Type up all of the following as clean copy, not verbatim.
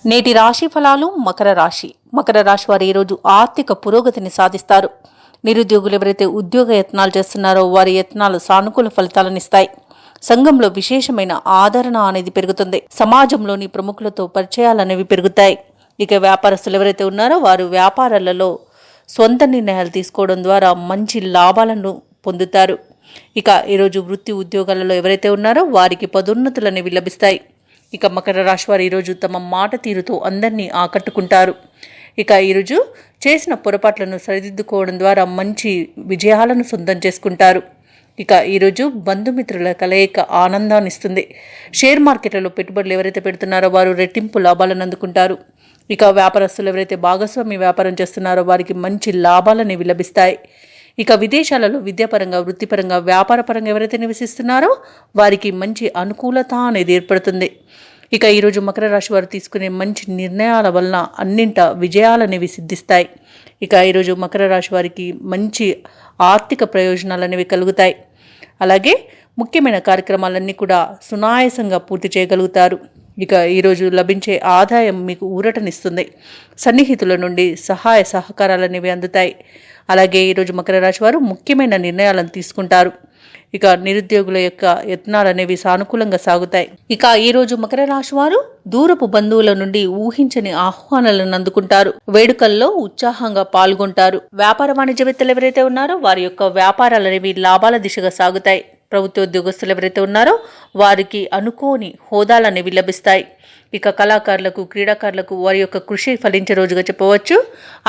నేటి రాశి ఫలాలు. మకర రాశి వారు ఈరోజు ఆర్థిక పురోగతిని సాధిస్తారు. నిరుద్యోగులు ఎవరైతే ఉద్యోగ యత్నాలు చేస్తున్నారో వారి యత్నాలు సానుకూల ఫలితాలను ఇస్తాయి. సంఘంలో విశేషమైన ఆదరణ అనేది పెరుగుతుంది. సమాజంలోని ప్రముఖులతో పరిచయాలనేవి పెరుగుతాయి. ఇక వ్యాపారస్తులు ఎవరైతే ఉన్నారో వారు వ్యాపారాలలో సొంత నిర్ణయాలు తీసుకోవడం ద్వారా మంచి లాభాలను పొందుతారు. ఇక ఈరోజు వృత్తి ఉద్యోగాలలో ఎవరైతే ఉన్నారో వారికి పదోన్నతులు అనేవి లభిస్తాయి. ఇక మకర రాశి వారు ఈరోజు తమ మాట తీరుతో అందరినీ ఆకట్టుకుంటారు. ఇక ఈరోజు చేసిన పొరపాట్లను సరిదిద్దుకోవడం ద్వారా మంచి విజయాలను సొంతం చేసుకుంటారు. ఇక ఈరోజు బంధుమిత్రుల కలయిక ఆనందాన్ని ఇస్తుంది. షేర్ మార్కెట్లలో పెట్టుబడులు ఎవరైతే పెడుతున్నారో వారు రెట్టింపు లాభాలను అందుకుంటారు. ఇక వ్యాపారస్తులు ఎవరైతే భాగస్వామి వ్యాపారం చేస్తున్నారో వారికి మంచి లాభాలనేవి లభిస్తాయి. ఇక విదేశాలలో విద్యాపరంగా, వృత్తిపరంగా, వ్యాపారపరంగా ఎవరైతే నివసిస్తున్నారో వారికి మంచి అనుకూలత అనేది ఏర్పడుతుంది. ఇక ఈరోజు మకర రాశి వారు తీసుకునే మంచి నిర్ణయాల వలన అన్నింట విజయాలనేవి సిద్ధిస్తాయి. ఇక ఈరోజు మకర రాశి వారికి మంచి ఆర్థిక ప్రయోజనాలు అనేవి కలుగుతాయి. అలాగే ముఖ్యమైన కార్యక్రమాలన్నీ కూడా సునాయాసంగా పూర్తి చేయగలుగుతారు. ఇక ఈరోజు లభించే ఆదాయం మీకు ఊరటనిస్తుంది. సన్నిహితుల నుండి సహాయ సహకారాలనేవి అందుతాయి. అలాగే ఈరోజు మకర రాశి వారు ముఖ్యమైన నిర్ణయాలను తీసుకుంటారు. ఇక నిరుద్యోగుల యొక్క యత్నాలు అనేవి సానుకూలంగా సాగుతాయి. ఇక ఈరోజు మకర రాశి వారు దూరపు బంధువుల నుండి ఊహించని ఆహ్వానాలను అందుకుంటారు. వేడుకల్లో ఉత్సాహంగా పాల్గొంటారు. వ్యాపార వాణిజ్యవేత్తలు ఎవరైతే ఉన్నారో వారి యొక్క వ్యాపారాలు అనేవి లాభాల దిశగా సాగుతాయి. ప్రభుత్వ ఉద్యోగస్తులు ఎవరైతే ఉన్నారో వారికి అనుకోని హోదాలు అనేవి లభిస్తాయి. ఇక కళాకారులకు, క్రీడాకారులకు వారి యొక్క కృషి ఫలించే రోజుగా చెప్పవచ్చు.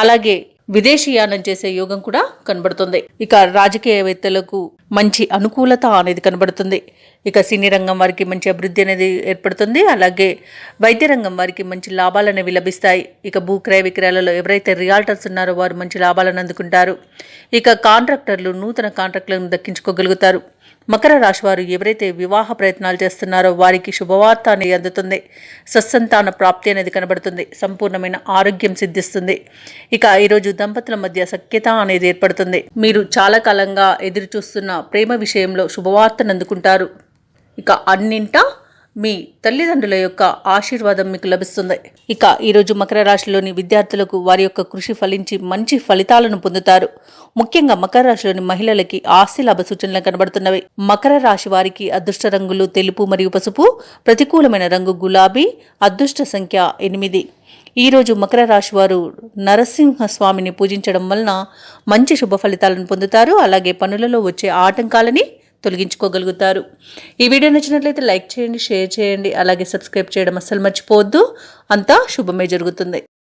అలాగే విదేశీయానం చేసే యోగం కూడా కనబడుతుంది. ఇక రాజకీయవేత్తలకు మంచి అనుకూలత అనేది కనబడుతుంది. ఇక సినీ రంగం వారికి మంచి అభివృద్ధి అనేది ఏర్పడుతుంది. అలాగే వైద్య రంగం వారికి మంచి లాభాలు అనేవి లభిస్తాయి. ఇక భూక్రయ విక్రయాలలో ఎవరైతే రియాల్టర్స్ ఉన్నారో వారు మంచి లాభాలను అందుకుంటారు. ఇక కాంట్రాక్టర్లు నూతన కాంట్రాక్టులను దక్కించుకోగలుగుతారు. మకర రాశి వారు ఎవరైతే వివాహ ప్రయత్నాలు చేస్తున్నారో వారికి శుభవార్త అనేది అందుతుంది. సత్సంతాన ప్రాప్తి అనేది కనబడుతుంది. సంపూర్ణమైన ఆరోగ్యం సిద్ధిస్తుంది. ఇక ఈరోజు దంపతుల మధ్య సఖ్యత అనేది ఏర్పడుతుంది. మీరు చాలా కాలంగా ఎదురు చూస్తున్న ప్రేమ విషయంలో శుభవార్తను అందుకుంటారు. ఇక అన్నింటా మీ తల్లిదండ్రుల యొక్క ఆశీర్వాదం మీకు లభిస్తుంది. ఇక ఈరోజు మకర రాశిలోని విద్యార్థులకు వారి యొక్క కృషి ఫలించి మంచి ఫలితాలను పొందుతారు. ముఖ్యంగా మకర రాశిలోని మహిళలకి ఆస్తి లాభ సూచనలు కనబడుతున్నవి. మకర రాశి వారికి అదృష్ట రంగులు తెలుపు మరియు పసుపు, ప్రతికూలమైన రంగు గులాబీ, అదృష్ట సంఖ్య 8. ఈరోజు మకర రాశి వారు నరసింహస్వామిని పూజించడం వలన మంచి శుభ ఫలితాలను పొందుతారు. అలాగే పనులలో వచ్చే ఆటంకాలని తొలగించుకోగలుగుతారు. ఈ వీడియో నచ్చినట్లయితే లైక్ చేయండి, షేర్ చేయండి, అలాగే సబ్స్క్రైబ్ చేయడం అస్సలు మర్చిపోవద్దు. అంతా శుభమే జరుగుతుంది.